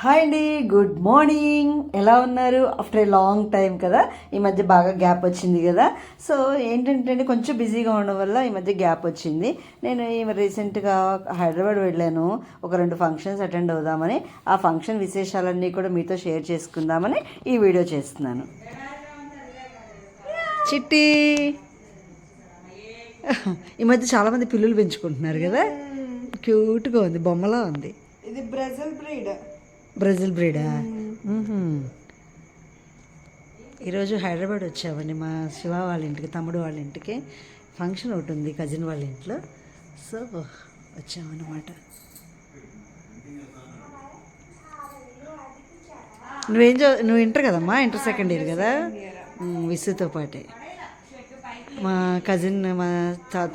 Hi అండి, good morning. ఎలా ఉన్నారు? ఆఫ్టర్ ఏ లాంగ్ టైం కదా, ఈ మధ్య బాగా గ్యాప్ వచ్చింది కదా. సో ఏంటంటే కొంచెం బిజీగా ఉండడం వల్ల ఈ మధ్య గ్యాప్ వచ్చింది. నేను రీసెంట్గా హైదరాబాద్ వెళ్ళాను, ఒక 2 ఫంక్షన్స్ అటెండ్ అవుదామని. ఆ ఫంక్షన్ విశేషాలన్నీ కూడా మీతో షేర్ చేసుకుందామని ఈ వీడియో చేస్తున్నాను. చిట్టి ఈ మధ్య చాలామంది పిల్లులు పెంచుకుంటున్నారు కదా, క్యూట్గా ఉంది, బొమ్మలా ఉంది. ఇది బ్రెజిల్ బ్రీడా? ఈరోజు హైదరాబాద్ వచ్చామండి, మా శివ వాళ్ళ ఇంటికి, తమ్ముడు వాళ్ళ ఇంటికి. ఫంక్షన్ ఒకటి ఉంది కజిన్ వాళ్ళ ఇంట్లో, సో వచ్చామన్నమాట. నువ్వు ఇంటర్ కదమ్మా, ఇంటర్ సెకండ్ ఇయర్ కదా, విసుతో పాటే. మా కజిన్, మా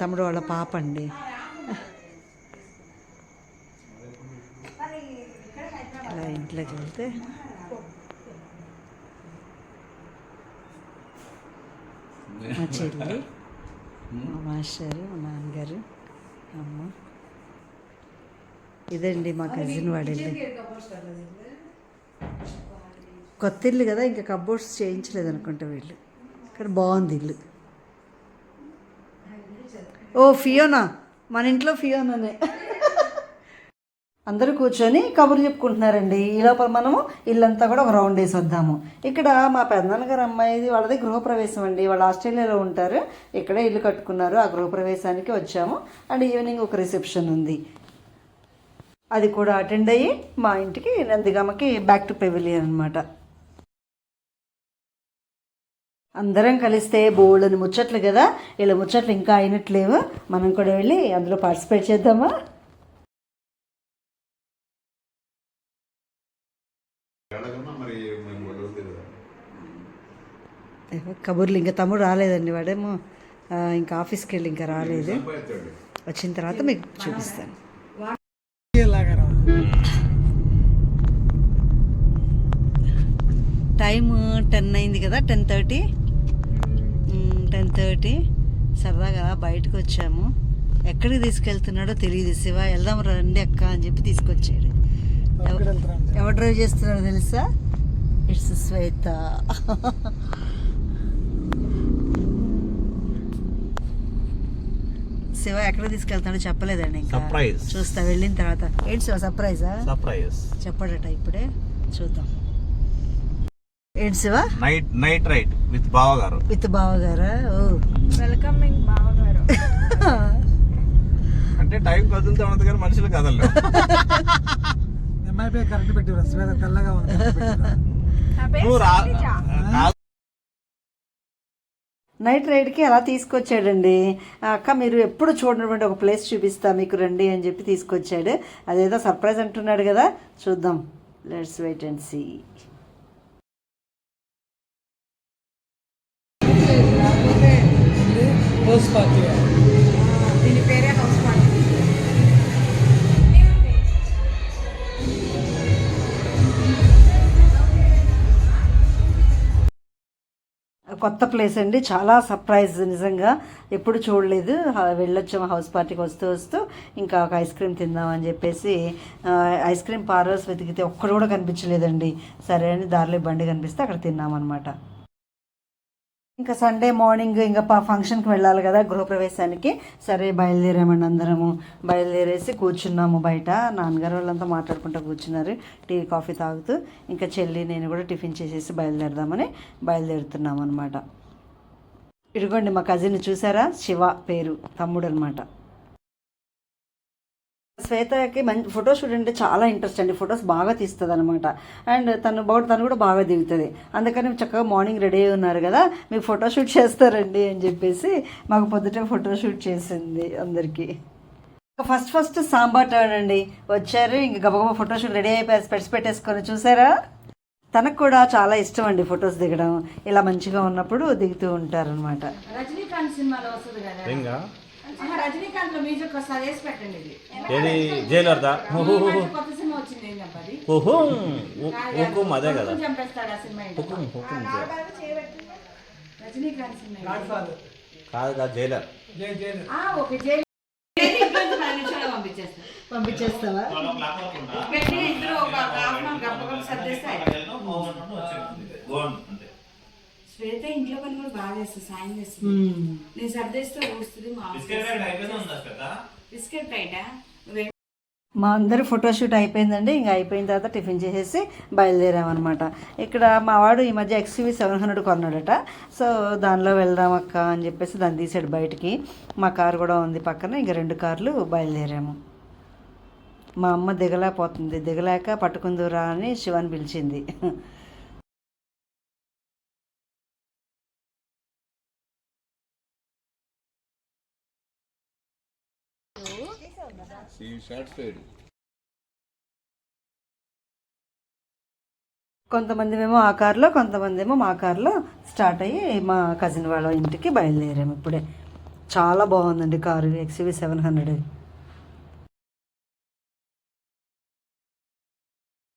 తమ్ముడు వాళ్ళ పాప అండి. ఇలా ఇంట్లోకి వెళ్తే మా చెల్లి, మా మాస్టర్, మా నాన్నగారు, అమ్మ. ఇదండి మా కజిన్ వాడి ఇల్లు. కొత్త ఇల్లు కదా, ఇంకా కబోర్డ్స్ చేయించలేదు అనుకుంటా వీళ్ళు. ఇక్కడ బాగుంది ఇల్లు. ఓ ఫియోనా, మన ఇంట్లో ఫియోనానే. అందరూ కూర్చొని కబుర్లు చెప్పుకుంటున్నారండి. ఈ లోపల మనము ఇల్లంతా కూడా ఒక రౌండ్ వేసి వద్దాము. ఇక్కడ మా పెద్దనాన్నగారు అమ్మాయిది, వాళ్ళది గృహప్రవేశం అండి. వాళ్ళు ఆస్ట్రేలియాలో ఉంటారు, ఇక్కడే ఇల్లు కట్టుకున్నారు. ఆ గృహప్రవేశానికి వచ్చాము. అండ్ ఈవినింగ్ ఒక రిసెప్షన్ ఉంది, అది కూడా అటెండ్ అయ్యి మా ఇంటికి నందిగామకి బ్యాక్ టు పెవిలియన్ అనమాట. అందరం కలిస్తే బోల్డని ముచ్చట్లు కదా, ఇలా ముచ్చట్లు ఇంకా అయినట్లేవు. మనం కూడా వెళ్ళి అందులో పార్టిసిపేట్ చేద్దామా? కబుర్లు ఇంకా తమ్ముడు రాలేదండి, వాడేమో ఇంకా ఆఫీస్కి వెళ్ళి ఇంకా రాలేదు. వచ్చిన తర్వాత మీకు చూపిస్తాను. టైము 10 అయింది కదా, 10:30. సరదాగా బయటకు వచ్చాము. ఎక్కడికి తీసుకెళ్తున్నాడో తెలియదు. శివ వెళ్దాం రండి అక్క అని చెప్పి తీసుకొచ్చాడు. ఎవరు డ్రైవ్ చేస్తున్నాడో తెలుసా? ఇట్స్ శ్వేత. శివ ఎక్కడ తీసుకెళ్తాడో చెప్పలేదండి, ఇంకా చూస్తా వెళ్ళిన తర్వాత. ఏంటి శివ సర్ప్రైజా? చెప్పడట ఇప్పుడే, చూద్దాం. ఏంటి శివ? నైట్ రైడ్ విత్ బావగారా? ఓ వెల్కమింగ్ బావగారు. అంటే టైం కదులుతా ఉన్నది కానీ మనుషులు కదలరు. ఎంఐపీ కరెంట్ పెట్టిరా, శ్వేత తెల్లగా ఉంది. నైట్ రైడ్కి అలా తీసుకొచ్చాడండి. అక్క మీరు ఎప్పుడు చూడనటువంటి ఒక ప్లేస్ చూపిస్తా మీకు, రండి అని చెప్పి తీసుకొచ్చాడు. అదేదో సర్ప్రైజ్ అంటున్నాడు కదా, చూద్దాం. Let's wait and see. దీని పేరే హౌస్ పార్టీ. కొత్త ప్లేస్ అండి, చాలా సర్ప్రైజ్ నిజంగా. ఎప్పుడు చూడలేదు. వెళ్ళొచ్చాము హౌస్ పార్టీకి. వస్తూ ఇంకా ఒక ఐస్ క్రీమ్ తిందామని చెప్పేసి ఐస్ క్రీమ్ పార్లర్స్ వెతికితే ఒక్కడు కూడా కనిపించలేదండి. సరే అని దారిలో బండి కనిపిస్తే అక్కడ తిన్నామన్నమాట. ఇంకా సండే మార్నింగ్ ఇంకా ఫంక్షన్కి వెళ్ళాలి కదా, గృహప్రవేశానికి. సరే బయలుదేరామండి. అందరము బయలుదేరేసి కూర్చున్నాము బయట. నాన్నగారు వాళ్ళంతా మాట్లాడుకుంటూ కూర్చున్నారు, టీ కాఫీ తాగుతూ. ఇంకా చెల్లి నేను కూడా టిఫిన్ చేసేసి బయలుదేరుతున్నాము అనమాట. ఇదిగోండి మా కజిన్ చూసారా, శివ పేరు, తమ్ముడు అనమాట. శ్వేతకి మంచి ఫోటో షూట్ అంటే చాలా ఇంట్రెస్ట్ అండి. ఫొటోస్ బాగా తీస్తుంది అనమాట. అండ్ తను కూడా బాగా దిగుతుంది. అందుకని చక్కగా మార్నింగ్ రెడీ అయి ఉన్నారు కదా, మీకు ఫోటో షూట్ చేస్తారండి అని చెప్పేసి మాకు పొద్దుటే ఫోటో షూట్ చేసింది అందరికీ. ఫస్ట్ సాంబార్ టర్న్ అండి. వచ్చారు, ఇంక గబగబా ఫోటో షూట్ రెడీ అయిపోయి స్పెట్స్ పెట్టేసుకొని. చూసారా, తనకు కూడా చాలా ఇష్టం అండి ఫొటోస్ దిగడం. ఇలా మంచిగా ఉన్నప్పుడు దిగుతూ ఉంటారు అనమాట. రజనీకాంత్ సినిమాలో వస్తుంది కదా, రజనీకాంత్ లో మ్యూజిక్ వస్తుంది, వేసి పెట్టండి. ఏది జైలర్దా? కొత్త సినిమా వచ్చింది, అదే కదా, చంపేస్తాడు ఆ సినిమా. రజనీకాంత్ సినిమా కాదు, జైలర్. Okay, Jailer. పంపించేస్తావా? సర్దేస్తే శ్వేత ఇంట్లో పని కూడా బాగా చేస్తుంది, సాయం చేస్తుంది. నేను సర్దేస్తే వస్తుంది. బిస్కెట్ టైటా మా అందరి ఫోటోషూట్ అయిపోయిందండి. ఇంకా అయిపోయిన తర్వాత టిఫిన్ చేసేసి బయలుదేరామన్నమాట. ఇక్కడ మా వాడు ఈ మధ్య XUV 700 కొన్నాడట. సో దానిలో వెళ్దాం అక్క అని చెప్పేసి దాన్ని తీసాడు బయటికి. మా కారు కూడా ఉంది పక్కన. ఇంక 2 కార్లు బయలుదేరాము. మా అమ్మ దిగలేకపోతుంది. దిగలేక పట్టుకుందురా అని శివాని పిలిచింది. కొంతమంది ఏమో ఆ కారులో, కొంతమంది ఏమో మా కారులో స్టార్ట్ అయ్యి మా కజిన్ వాళ్ళ ఇంటికి బయలుదేరాము. ఇప్పుడే చాలా బాగుందండి కారు, XUV 700.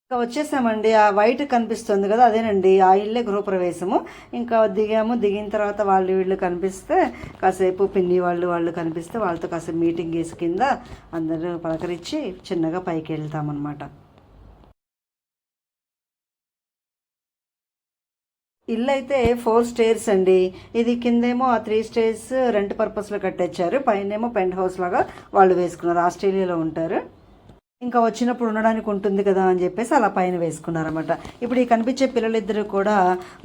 ఇంకా వచ్చేసామండి. ఆ వైట్ కనిపిస్తుంది కదా, అదేనండి ఆ ఇల్లే గృహప్రవేశము. ఇంకా దిగాము. దిగిన తర్వాత వీళ్ళు కనిపిస్తే కాసేపు పిన్ని వాళ్ళు కనిపిస్తే వాళ్ళతో కాసేపు మీటింగ్ చేసి కింద అందరూ పలకరించి చిన్నగా పైకి వెళ్తామన్నమాట. ఇల్లు అయితే 4 స్టేర్స్ అండి. ఇది కిందేమో ఆ 3 స్టేర్స్ రెంట్ పర్పస్లో కట్టేచ్చారు. పైనేమో పెంట్ హౌస్ లాగా వాళ్ళు వేసుకున్నారు. ఆస్ట్రేలియాలో ఉంటారు. ఇంకా వచ్చినప్పుడు ఉండడానికి ఉంటుంది కదా అని చెప్పేసి అలా పైన వేసుకున్నారన్నమాట. ఇప్పుడు ఈ కనిపించే పిల్లలిద్దరు కూడా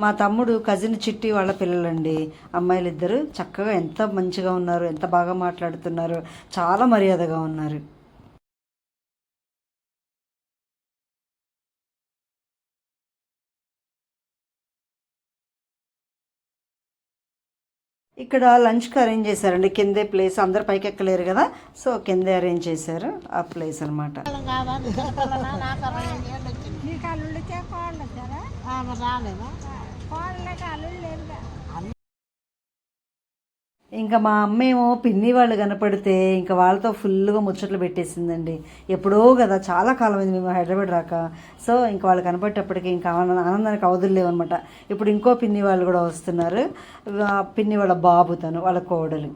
మా తమ్ముడు కజిన్ చిట్టి వాళ్ళ పిల్లలండి. అమ్మాయిలు ఇద్దరు చక్కగా ఎంత మంచిగా ఉన్నారు, ఎంత బాగా మాట్లాడుతున్నారు, చాలా మర్యాదగా ఉన్నారు. ఇక్కడ లంచ్కి అరేంజ్ చేశారండి. కిందే ప్లేస్, అందరు పైకి ఎక్కలేరు కదా, సో కిందే అరేంజ్ చేశారు ఆ ప్లేస్ అనమాట. ఇంకా మా అమ్మ ఏమో పిన్ని వాళ్ళు కనపడితే ఇంకా వాళ్ళతో ఫుల్గా ముచ్చట్లు పెట్టేసిందండి. ఎప్పుడో కదా, చాలా కాలం అయింది మేము హైదరాబాద్ రాక. సో ఇంకా వాళ్ళు కనపడేటప్పటికి ఇంకా ఆనందానికి అవధులేవు అనమాట. ఇప్పుడు ఇంకో పిన్ని వాళ్ళు కూడా వస్తున్నారు. ఆ పిన్ని వాళ్ళ బాబు, తను వాళ్ళ కోడలు.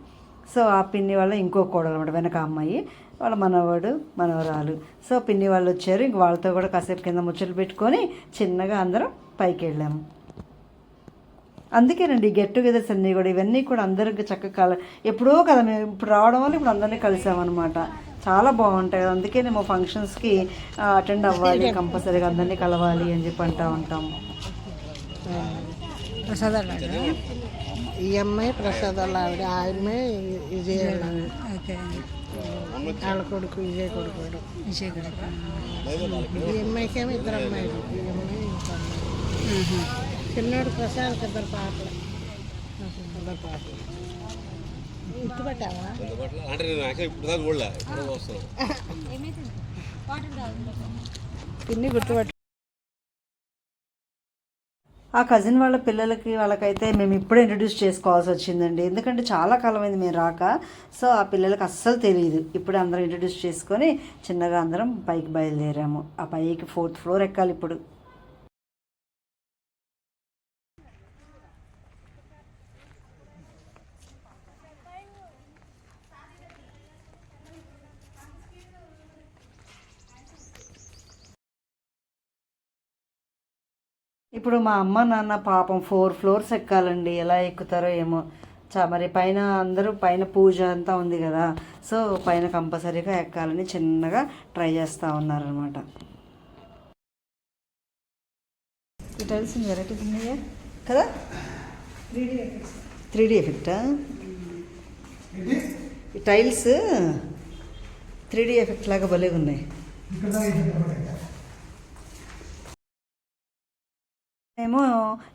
సో ఆ పిన్ని వాళ్ళ ఇంకో కోడలు అనమాట, వెనక అమ్మాయి, వాళ్ళ మనవాడు మనవరాలు. సో పిన్ని వాళ్ళు వచ్చారు. ఇంక వాళ్ళతో కూడా కాసేపు కింద ముచ్చట్లు పెట్టుకొని చిన్నగా అందరం పైకి వెళ్ళాము. అందుకేనండి గెట్ టుగెదర్స్ అన్నీ కూడా, ఇవన్నీ కూడా అందరికి చక్కగా ఎప్పుడో కదా మేము ఇప్పుడు రావడం వల్ల ఇప్పుడు అందరినీ కలిసామన్నమాట. చాలా బాగుంటాయి. అందుకే మేము ఫంక్షన్స్కి అటెండ్ అవ్వాలి, కంపల్సరీగా అందరినీ కలవాలి అని చెప్పి అంటూ ఉంటాము. ఈ అమ్మాయి ప్రసాదాలు ఆవిడ, ఆయనే విజయ వాళ్ళ కొడుకు, విజయ్ కొడుకు. ఈ అమ్మాయికేమో 2 అమ్మాయిలు. ఈ అమ్మాయి ఇంకో అమ్మాయి. చిన్నాడు ప్రసాద్ 2 పాటలు. గుర్తుపట్టావా? పిన్ని గుర్తుపట్ట. ఆ కజిన్ వాళ్ళ పిల్లలకి వాళ్ళకైతే మేము ఇప్పుడే ఇంట్రడ్యూస్ చేసుకోవాల్సి వచ్చిందండి. ఎందుకంటే చాలా కాలమైంది మేము రాక. సో ఆ పిల్లలకి అస్సలు తెలియదు. ఇప్పుడే అందరం ఇంట్రడ్యూస్ చేసుకొని చిన్నగా అందరం పైకి బయలుదేరాము. ఆ పైకి 4th ఫ్లోర్ ఎక్కాలి ఇప్పుడు. ఇప్పుడు మా అమ్మ నాన్న పాపం 4 ఫ్లోర్స్ ఎక్కాలండి. ఎలా ఎక్కుతారో ఏమో. మరి పైన అందరూ పైన పూజ అంతా ఉంది కదా, సో పైన కంపల్సరీగా ఎక్కాలని చిన్నగా ట్రై చేస్తూ ఉన్నారనమాట. ఈ టైల్స్ వెరైటీస్ ఉన్నాయా కదా, 3D ఎఫెక్టా? ఈ టైల్స్ 3D ఎఫెక్ట్ లాగా భలేగా ఉన్నాయి. మేము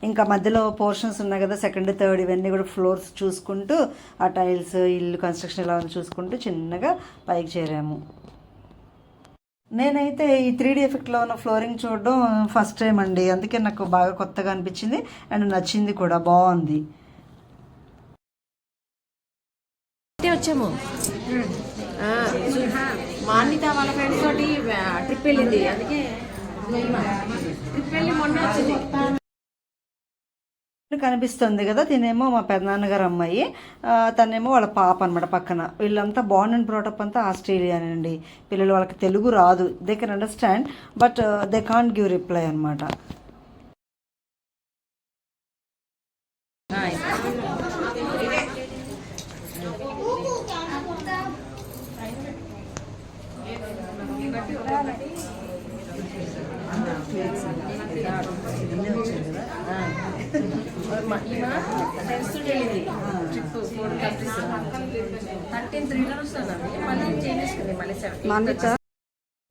ఇంకా మధ్యలో పోర్షన్స్ ఉన్నాయి కదా, 2nd 3rd ఇవన్నీ కూడా ఫ్లోర్స్ చూసుకుంటూ ఆ టైల్స్ ఇల్లు కన్స్ట్రక్షన్ ఎలా ఉంది చూసుకుంటూ చిన్నగా పైకి చేరాము. నేనైతే ఈ 3D ఎఫెక్ట్లో ఉన్న ఫ్లోరింగ్ చూడడం ఫస్ట్ టైం అండి. అందుకే నాకు బాగా కొత్తగా అనిపించింది అండ్ నచ్చింది కూడా, బాగుంది. వచ్చాము మాన్విత వాళ్ళ ఫ్రెండ్స్ తోటి ట్రిప్ వెళ్ళింది. అందుకే ట్రిప్ వెళ్ళి మొన్న వచ్చింది. కనిపిస్తుంది కదా, తినేమో మా పెదనాన్నగారు అమ్మాయి, తనేమో వాళ్ళ పాప అనమాట పక్కన. వీళ్ళంతా బార్న్ అండ్ బ్రాటప్ అంతా ఆస్ట్రేలియానండి. పిల్లలు వాళ్ళకి తెలుగు రాదు, they can understand but they can't give reply అనమాట.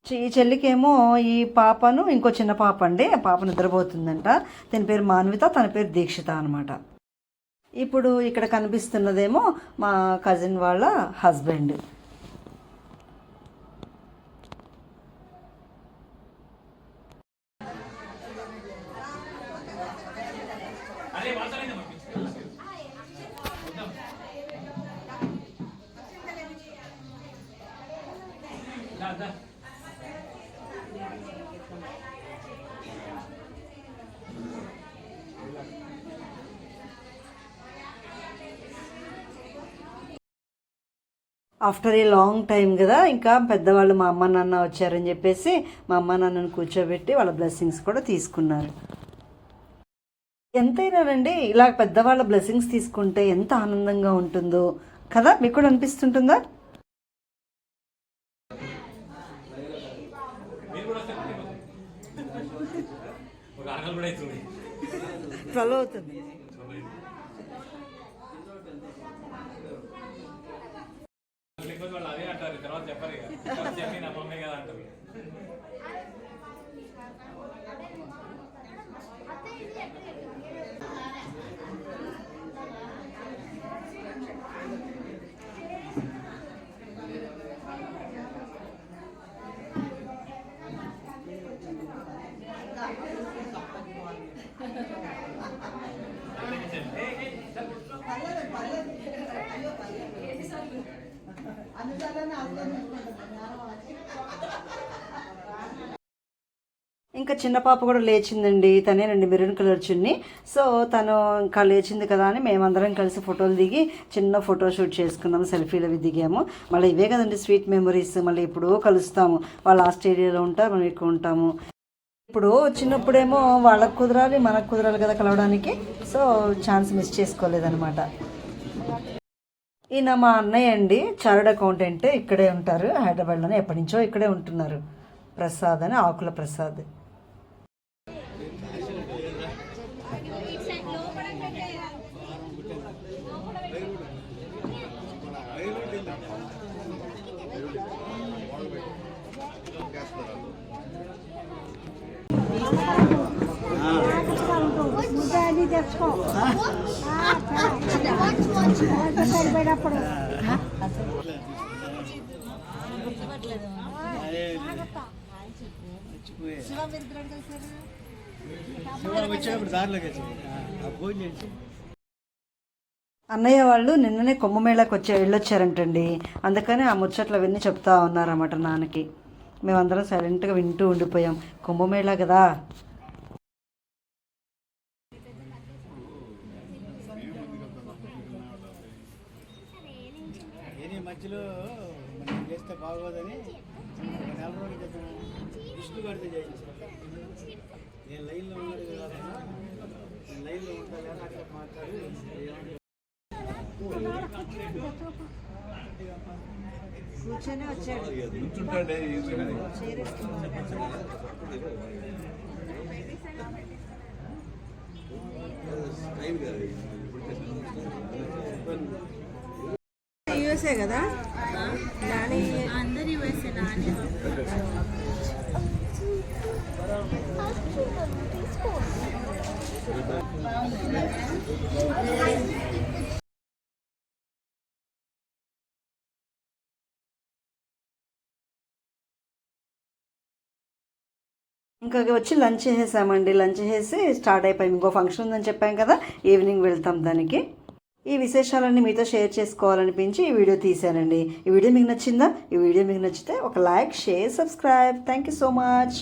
ఈ చెల్లికేమో ఈ పాపను ఇంకో చిన్న పాప అండి, ఆ పాప నిద్రపోతుందంట. తన పేరు మాన్విత, తన పేరు దీక్షిత అనమాట. ఇప్పుడు ఇక్కడ కనిపిస్తున్నదేమో మా కజిన్ వాళ్ళ husband. After a long time కదా, ఇంకా పెద్దవాళ్ళు మా అమ్మ నాన్న వచ్చారని చెప్పేసి మా అమ్మ నాన్నను కూర్చోబెట్టి వాళ్ళ బ్లెస్సింగ్స్ కూడా తీసుకున్నారు. ఎంతైనానండి ఇలా పెద్దవాళ్ళ బ్లెస్సింగ్స్ తీసుకుంటే ఎంత ఆనందంగా ఉంటుందో కదా, మీకు కూడా అనిపిస్తుంటుందా? ఫాలో అవుతుంది. ఇంకా చిన్న పాప కూడా లేచిందండి, తనేనండి మెరూన్ కలర్ చున్ని. సో తను ఇంకా లేచింది కదా అని మేమందరం కలిసి ఫోటోలు దిగి చిన్న ఫోటో షూట్ చేసుకున్నాము, సెల్ఫీలు అవి దిగాము. మళ్ళీ ఇవే కదండి స్వీట్ మెమరీస్, మళ్ళీ ఇప్పుడు కలుస్తాము. వాళ్ళు ఆస్ట్రేలియాలో ఉంటారు, మనం ఇక్కడ ఉంటాము. ఇప్పుడు చిన్నప్పుడేమో వాళ్ళకు కుదరాలి, మనకు కుదరాలి కదా కలవడానికి, సో ఛాన్స్ మిస్ చేసుకోలేదన్నమాట. ఈయన మా అన్నయ్య అండి, చార్టర్డ్ అకౌంటెంట్, ఇక్కడే ఉంటారు హైదరాబాద్లోనే, ఎప్పటి నుంచో ఇక్కడే ఉంటున్నారు. ప్రసాద్ అని, ఆకుల ప్రసాద్. సరిపోయినప్పుడు అన్నయ్య వాళ్ళు నిన్ననే కుంభమేళాకి వెళ్ళొచ్చారంటండి, అందుకని ఆ ముచ్చట్లు అవన్నీ చెప్తా ఉన్నారన్నమాట నాన్నకి. మేమందరం సైలెంట్గా వింటూ ఉండిపోయాం, కుంభమేళా కదా. మధ్యలో మనం చేస్తే బాగోదని నెల రోజుల క్రితం విష్ణు గారితో చేయించాను. నేను లైన్లో ఉన్నాడు కదా, నేను లైన్లో ఉంటాను అక్కడ మాట్లాడి కూర్చొని వచ్చాడు. యూఎస్ఏ కదా, అందరు యూఎస్ఏ. నాని ఇంకా వచ్చి లంచ్ చేసేసామండి. లంచ్ చేసి స్టార్ట్ అయిపోయాం. ఇంకో ఫంక్షన్ ఉందని చెప్పాం కదా, ఈవినింగ్ వెళ్తాం దానికి. ఈ విశేషాలన్నీ మీతో షేర్ చేసుకోవాలనిపించి ఈ వీడియో తీశానండి. ఈ వీడియో మీకు నచ్చిందా? ఈ వీడియో మీకు నచ్చితే ఒక like, share, subscribe. Thank you so much.